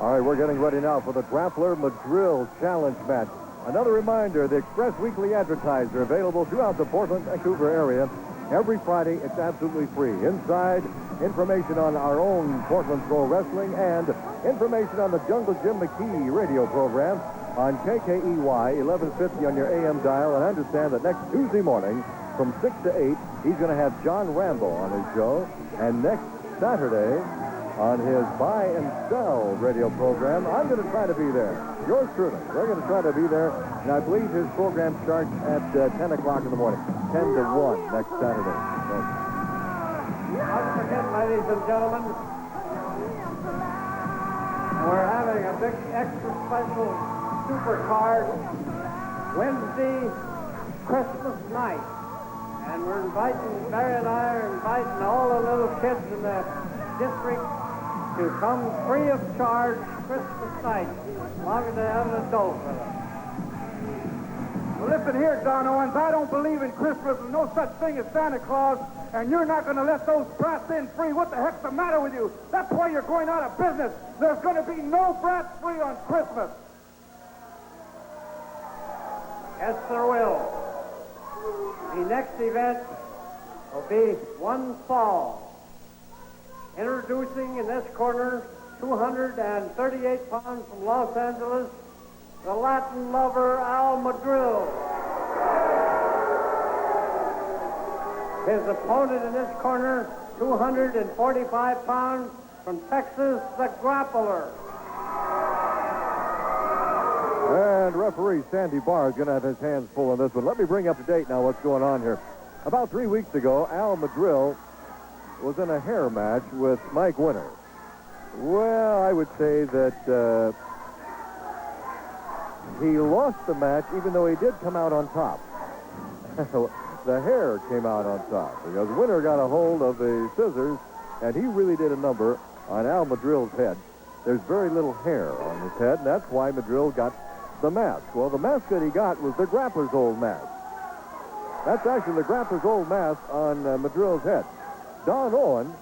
All right, we're getting ready now for the Grappler Madril Challenge match. Another reminder, the Express Weekly Advertiser available throughout the Portland, Vancouver area. Every Friday, it's absolutely free. Inside, information on our own Portland Pro Wrestling and information on the Jungle Jim McKee radio program on KKEY 1150 on your AM dial. And understand that next Tuesday morning from 6 to 8, he's going to have John Rambo on his show. And next Saturday, on his Buy and Sell radio program, I'm going to try to be there. Yours truly. We're going to try to be there. And I believe his program starts at 10 o'clock in the morning. 10 to 1 next Saturday. Once again, ladies and gentlemen, we're having a big extra special super card Wednesday, Christmas night. And we're inviting, Barry and I are inviting all the little kids in the district to come free of charge Christmas night, as long as they have an adult with them. Well, listen here, Don Owens, I don't believe in Christmas. There's no such thing as Santa Claus, and you're not going to let those brats in free. What the heck's the matter with you? That's why you're going out of business. There's going to be no brats free on Christmas. Yes, there will. The next event will be one fall. Introducing in this corner, 238 pounds from Los Angeles, the Latin lover Al Madril. His opponent in this corner, 245 pounds from Texas, the Grappler. And referee Sandy Barr is going to have his hands full on this one. Let me bring up to date now what's going on here. About 3 weeks ago, Al Madril was in a hair match with Mike Winter. Well, I would say that he lost the match, even though he did come out on top. The hair came out on top because Winter got a hold of the scissors, and he really did a number on Al Madril's head. There's very little hair on his head, and that's why Madril got the mask. Well, the mask that he got was the Grappler's old mask. That's actually the Grappler's old mask on Madril's head. Don Owen,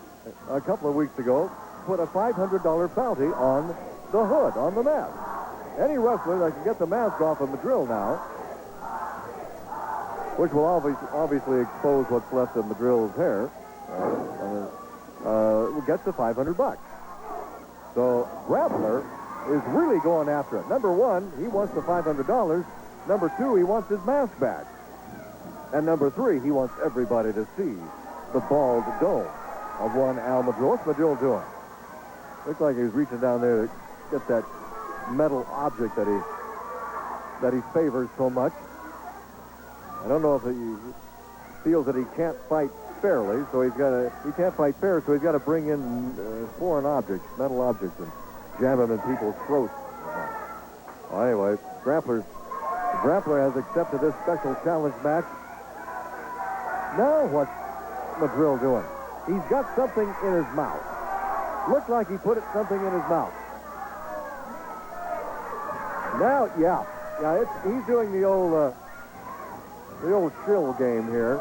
a couple of weeks ago, put a $500 bounty on the hood, on the mask. Any wrestler that can get the mask off of Madril now, which will obviously expose what's left of Madril's hair, gets the $500. So Grappler is really going after it. Number one, he wants the $500. Number two, he wants his mask back. And number three, he wants everybody to see the bald dome of one Al Madril. What's Madril doing? Looks like he's reaching down there to get that metal object that he favors so much. I don't know if he feels that he can't fight fairly, so he can't fight fair, so he's got to bring in foreign objects, metal objects, and jam them in people's throats. Well, anyway, Grappler has accepted this special challenge match. Now what's Madril doing? He's got something in his mouth. Looked like he put something in his mouth. Now, he's doing the old shill game here.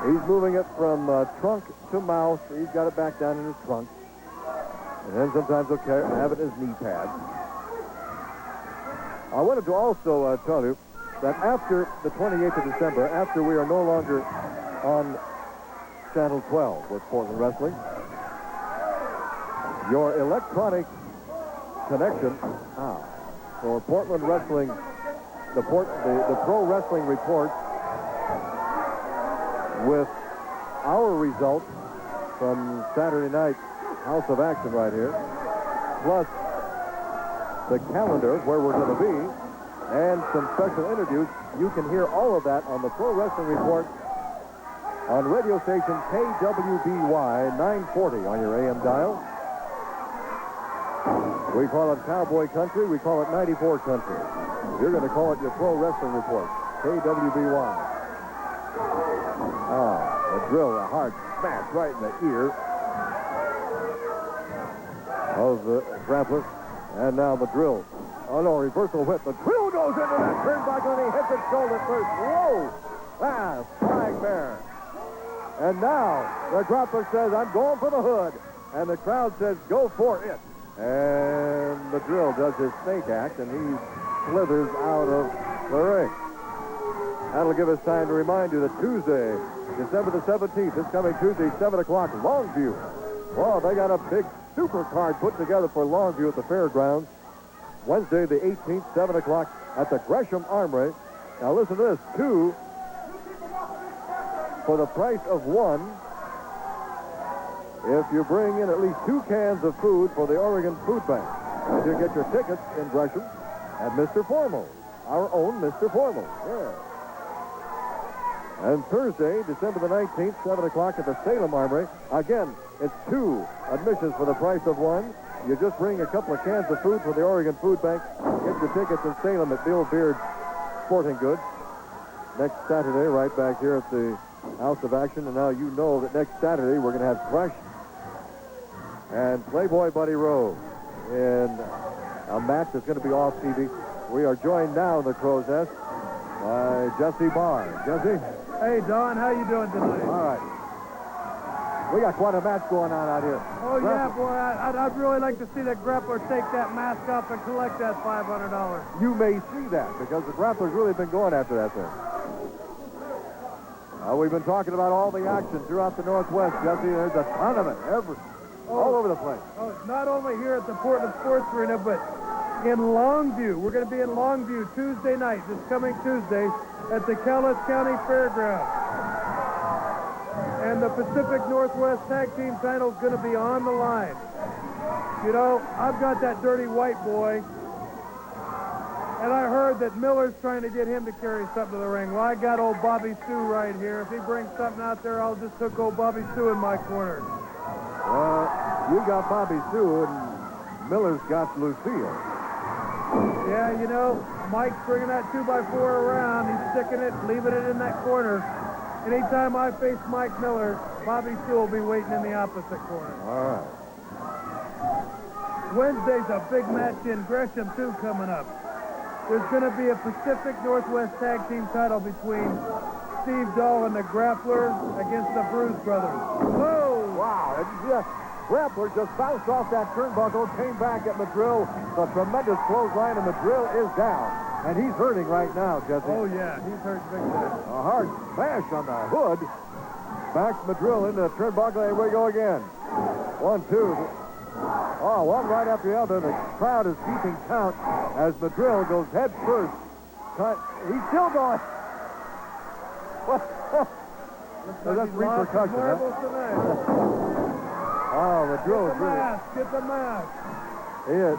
He's moving it from trunk to mouth. He's got it back down in his trunk. And then sometimes he'll have it in his knee pad. I wanted to also tell you that after the 28th of December, after we are no longer on Channel 12 with Portland Wrestling, your electronic connection for Portland Wrestling, the Pro Wrestling Report with our results from Saturday night House of Action right here, plus the calendar of where we're going to be, and some special interviews. You can hear all of that on the Pro Wrestling Report on radio station KWBY 940 on your AM dial. We call it Cowboy Country. We call it 94 Country. You're going to call it your Pro Wrestling Report, KWBY. A drill, a hard smash right in the ear of the Grappler. And now Madril. Oh, no, reversal whip. Madril goes into that turnbuckle and he hits his shoulder first. Whoa! Flying bear. And now the Grappler says, I'm going for the hood. And the crowd says, go for it. And Madril does his snake act, and he slithers out of the ring. That'll give us time to remind you that Tuesday, December the 17th, this coming Tuesday, 7 o'clock, Longview. Well, they got a big super card put together for Longview at the fairgrounds. Wednesday, the 18th, 7 o'clock at the Gresham Armory. Now listen to this, 2 for the price of 1 if you bring in at least 2 cans of food for the Oregon Food Bank. And you get your tickets in Gresham at Mr. Formal, our own Mr. Formal. Yeah. And Thursday, December the 19th, 7 o'clock at the Salem Armory. Again, it's 2 admissions for the price of 1. You just bring a couple of cans of food for the Oregon Food Bank. Get your tickets in Salem at Bill Beard Sporting Goods. Next Saturday, right back here at the House of Action. And now you know that next Saturday we're going to have Crush and Playboy Buddy Rowe in a match that's going to be off TV. We are joined now in the Crow's Nest by Jesse Barr. Jesse? Hey, Don, how you doing tonight? All right. We got quite a match going on out here. Oh, yeah, boy, I'd really like to see that Grappler take that mask off and collect that $500. You may see that because the Grappler's really been going after that thing. We've been talking about all the action throughout the Northwest, Jesse. There's a ton of it, all over the place. Oh, not only here at the Portland Sports Arena, but in Longview. We're going to be in Longview Tuesday night, this coming Tuesday, at the Cowlitz County Fairgrounds. And the Pacific Northwest Tag Team title is going to be on the line. You know, I've got that dirty white boy, and I heard that Miller's trying to get him to carry something to the ring. Well, I got old Bobby Sue right here. If he brings something out there, I'll just hook old Bobby Sue in my corner. Well, you got Bobby Sue, and Miller's got Lucille. Yeah, you know, Mike's bringing that 2x4 around. He's sticking it, leaving it in that corner. Anytime I face Mike Miller, Bobby Sue will be waiting in the opposite corner. All right. Wednesday's a big match in Gresham, too, coming up. There's going to be a Pacific Northwest Tag Team title between Steve Dahl and the Grappler against the Bruise Brothers. Whoa! Wow. Grappler just bounced off that turnbuckle, came back at Madrill. The tremendous clothesline, and Madrill is down. And he's hurting right now, Jesse. Oh, yeah. He's hurt big time. A hard smash on the hood. Backs Madrill into the turnbuckle. Here we go again. 1, 2. Oh, one right after the other. The crowd is keeping count as Madrill goes head first. He's still going. What? That's repercussion, huh? Oh, Madrill is really... Get the mask. He is.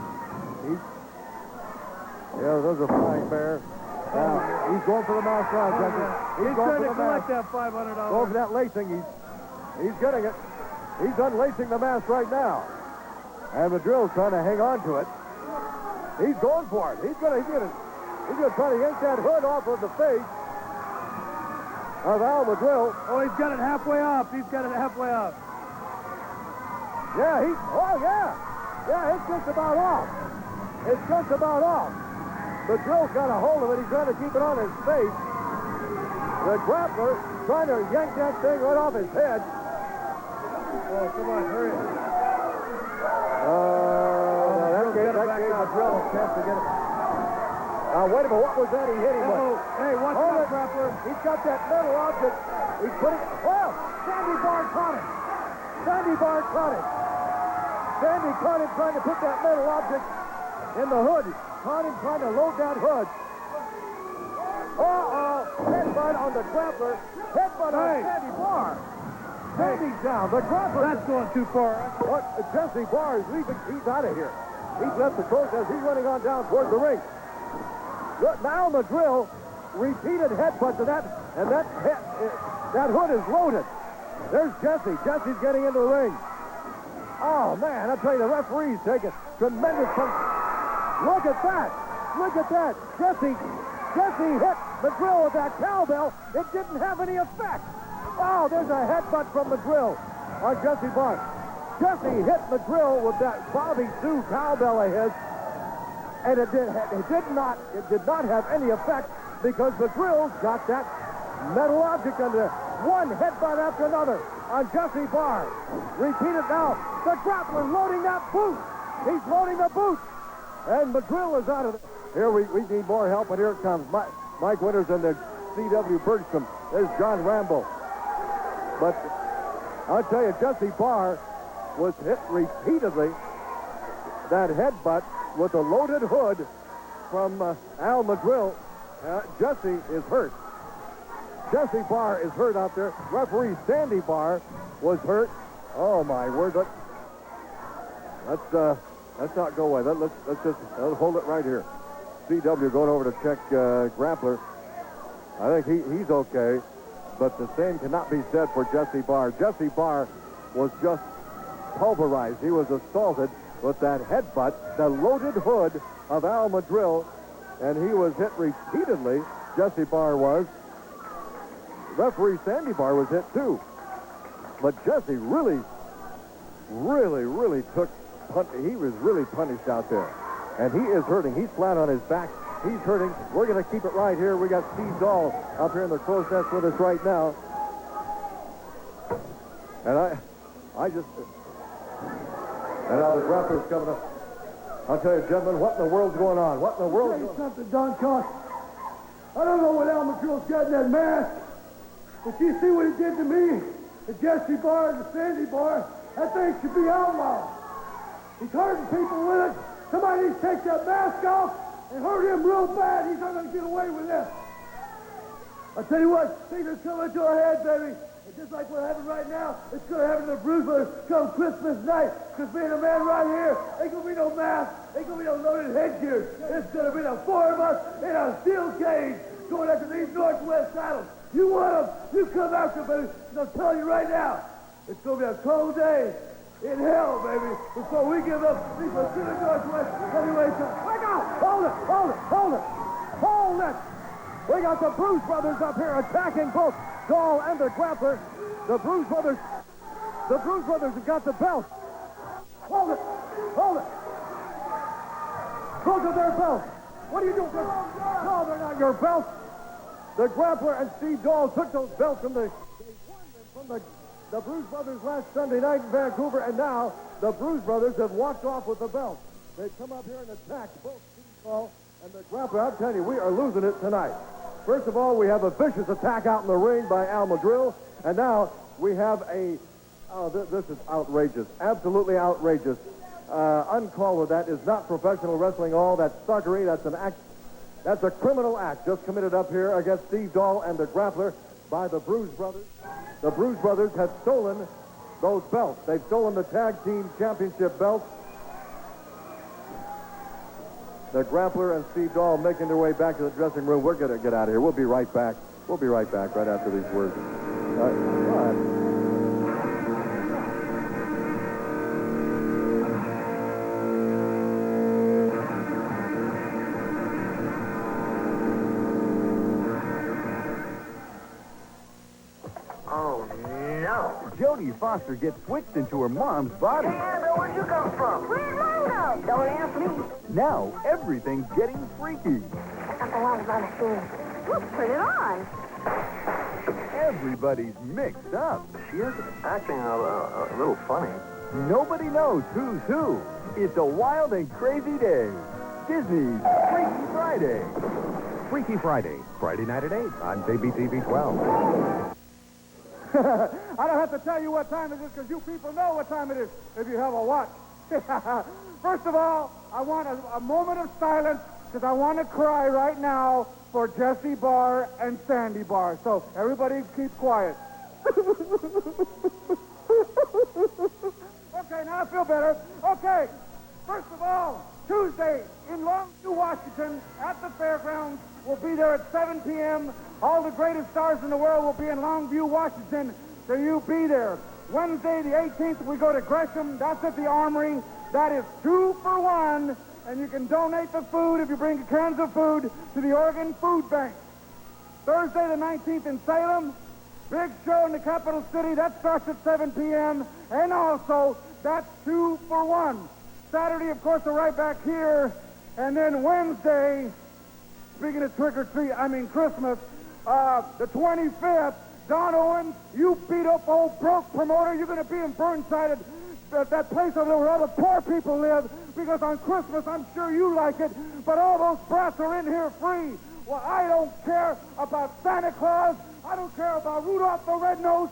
Yeah, there's a flying bear. Now, he's going for the mask now, Jesse. He's going trying for to the collect mask. that $500. Going for that lacing. He's getting it. He's unlacing the mask right now. And Madrill's trying to hang on to it. He's going for it. He's gonna try to yank that hood off of the face of Al Madrill. Oh, he's got it halfway up. He's got it halfway up. Yeah, Yeah, it's just about off. It's just about off. Madrill's got a hold of it. He's trying to keep it on his face. The Grappler trying to yank that thing right off his head. Oh, come on, hurry. That gave Madrill a chance to get it. Now, wait a minute. What was that he hit him with? Hey, watch out, Grappler. He's got that metal object. He's putting it. Well, Sandy Barr caught him. Sandy caught him trying to put that metal object in the hood. Caught him trying to load that hood. Headbutt on the Grappler. Headbutt on Sandy Barr. Sandy's down. The Grappler. That's going too far. What? Jesse Barr is leaving. He's out of here. He's left the course as he's running on down towards the ring. Look, now Madrill repeated headbutts to that, and that hood is loaded. There's Jesse. Jesse's getting into the ring. Oh, man, I tell you, the referee's taking tremendous... Look at that. Look at that. Jesse hit Madrill with that cowbell. It didn't have any effect. Oh, there's a headbutt from Madrill on Jesse Barr. Jesse hit Madrill with that Bobby Sue cowbell of his, and it did not have any effect because Madrill's got that metal object under there. One headbutt after another on Jesse Barr. Repeat it now. The Grappler loading that boot. He's loading the boot. And Madril is out of it. Here we need more help, and here it comes. Mike Winters and the C.W. Bergstrom. There's John Rambo. But I'll tell you, Jesse Barr was hit repeatedly. That headbutt with a loaded hood from Al Madril. Jesse is hurt. Jesse Barr is hurt out there. Referee Sandy Barr was hurt. Oh, my word. Let's not go away. Let's just hold it right here. C.W. going over to check Grappler. I think he's okay, but the same cannot be said for Jesse Barr. Jesse Barr was just pulverized. He was assaulted with that headbutt, the loaded hood of Al Madril, and he was hit repeatedly. Jesse Barr was. Referee Sandy Barr was hit too. But Jesse really took, he was really punished out there. And he is hurting. He's flat on his back. He's hurting. We're going to keep it right here. We got Steve Dahl up here in the crow's nest with us right now. And and now the Grappler's coming up. I'll tell you, gentlemen, what in the world's going on? What in the world? I'll tell you something, Don Cox. I don't know what Al Madrill's got in that mask, but you see what he did to me? The Jesse Barr and the Sandy Barr, that thing should be outlawed. He's hurting people with it. Somebody needs to take that mask off and hurt him real bad. He's not going to get away with this. I'll tell you what, things are coming to our head, baby. And just like we're having right now, it's going to happen to the Bruise Brothers come Christmas night. Because being a man right here, ain't going to be no mask, ain't going to be no loaded headgear. It's going to be the four of us in a steel cage going after these Northwest saddles. You want them, you come after them, baby. And I'm telling you right now, it's going to be a cold day in hell, baby, before we give up these Pacific Northwest heavyweight titles. Wake up! Hold it! We got the Bruise Brothers up here attacking both Dahl and the Grappler. The Bruise Brothers have got the belt. Hold it! Those are their belts. What are you doing? No, they're not your belts. The Grappler and Steve Dahl took those belts from the Bruise Brothers last Sunday night in Vancouver, and now the Bruise Brothers have walked off with the belts. They come up here and attack both Steve Dahl and the Grappler. I'm telling you, we are losing it tonight. First of all, we have a vicious attack out in the ring by Al Madril, and now we have this is outrageous, absolutely outrageous. Uncalled for. That is not professional wrestling all. That's thuggery. That's an act. That's a criminal act just committed up here against Steve Dahl and the Grappler by the Bruise Brothers. The Bruise Brothers have stolen those belts. They've stolen the tag team championship belts. The Grappler and Steve Dahl making their way back to the dressing room. We're going to get out of here. We'll be right back. We'll be right back right after these words. Go ahead. Jodie Foster gets switched into her mom's body. Hey, Annabelle, where'd you come from? Where'd Mom go? Don't ask me. Now everything's getting freaky. Something on the machine. Look, put it on. Everybody's mixed up. She is acting a little funny. Nobody knows who's who. It's a wild and crazy day. Disney's Freaky Friday. Freaky Friday, Friday night at 8 on JBTV 12. I don't have to tell you what time it is because you people know what time it is if you have a watch. First of all, I want a moment of silence because I want to cry right now for Jesse Barr and Sandy Barr. So everybody keep quiet. Okay, now I feel better. Okay, first of all, Tuesday in Longview, Washington at the fairgrounds. We'll be there at 7 p.m. All the greatest stars in the world will be in Longview, Washington, so you be there. Wednesday, the 18th, we go to Gresham. That's at the Armory. That is 2 for 1, and you can donate the food if you bring cans of food to the Oregon Food Bank. Thursday, the 19th in Salem, big show in the capital city. That starts at 7 p.m., and also that's 2 for 1. Saturday, of course, we're right back here, and then Wednesday, speaking of Christmas, the 25th, Don Owens, you beat up old broke promoter. You're going to be in Burnside at that place over there where all the poor people live, because on Christmas, I'm sure you like it, but all those brats are in here free. Well, I don't care about Santa Claus. I don't care about Rudolph the Red-Nosed.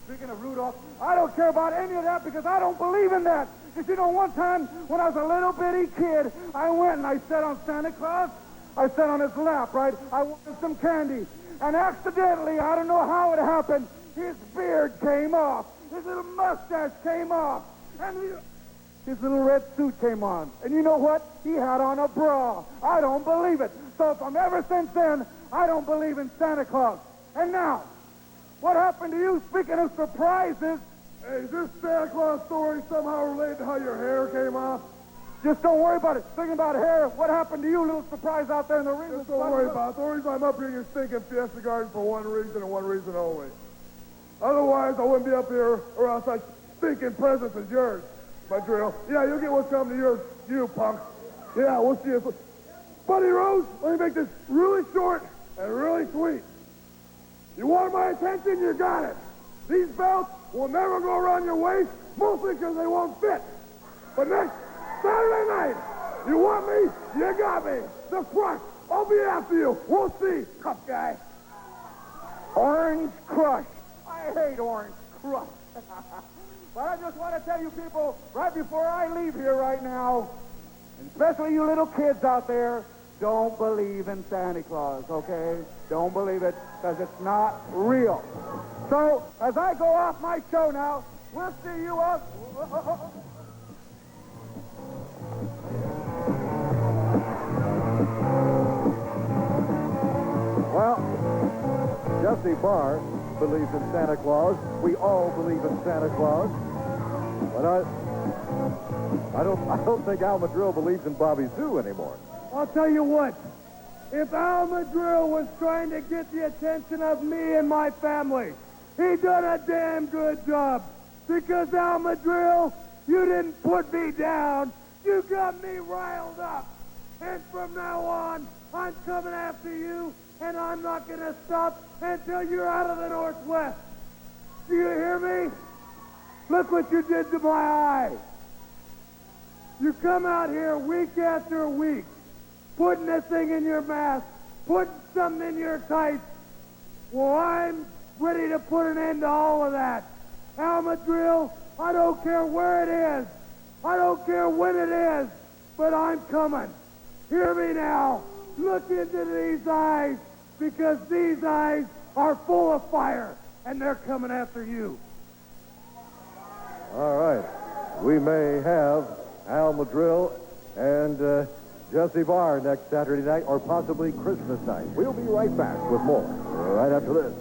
Speaking of Rudolph, I don't care about any of that because I don't believe in that. Because, you know, one time when I was a little bitty kid, I went and I sat on Santa Claus. I sat on his lap, right? I wanted some candy. And accidentally, I don't know how it happened, his beard came off. His little mustache came off. And his little red suit came on. And you know what? He had on a bra. I don't believe it. So from ever since then, I don't believe in Santa Claus. And now, what happened to you? Speaking of surprises, Hey, is this Santa Claus story somehow related to how your hair came off? just don't worry about it. Speaking about hair, what happened to you? Little surprise out there in the ring. Just don't worry about it. The only reason I'm up here in your stinking Fiesta Garden for one reason and one reason only. Otherwise, I wouldn't be up here around such stinking presents as yours, Madril. Yeah, you'll get what's coming to you, punk. Yeah, we'll see you. Buddy Rose, let me make this really short and really sweet. You want my attention? You got it. These belts will never go around your waist, mostly because they won't fit. But next Saturday night, you want me? You got me. The front. I'll be after you. We'll see, tough guy. Orange Crush. I hate Orange Crush. But I just want to tell you people, right before I leave here right now, and especially you little kids out there, don't believe in Santa Claus, okay? Don't believe it, because it's not real. So, as I go off my show now, we'll see you up. Well, Jesse Barr believes in Santa Claus. We all believe in Santa Claus. But I don't think Al Madrill believes in Bobby Zoo anymore. I'll tell you what. If Al Madrill was trying to get the attention of me and my family, he done a damn good job. Because, Al Madrill, you didn't put me down. You got me riled up. And from now on, I'm coming after you, and I'm not going to stop until you're out of the Northwest. Do you hear me? Look what you did to my eye. You come out here week after week, putting this thing in your mask, putting something in your tights. Well, I'm ready to put an end to all of that. Al Madrill, I don't care where it is. I don't care when it is, but I'm coming. Hear me now. Look into these eyes, because these eyes are full of fire, and they're coming after you. All right. We may have Al Madrill and Jesse Barr next Saturday night, or possibly Christmas night. We'll be right back with more right after this.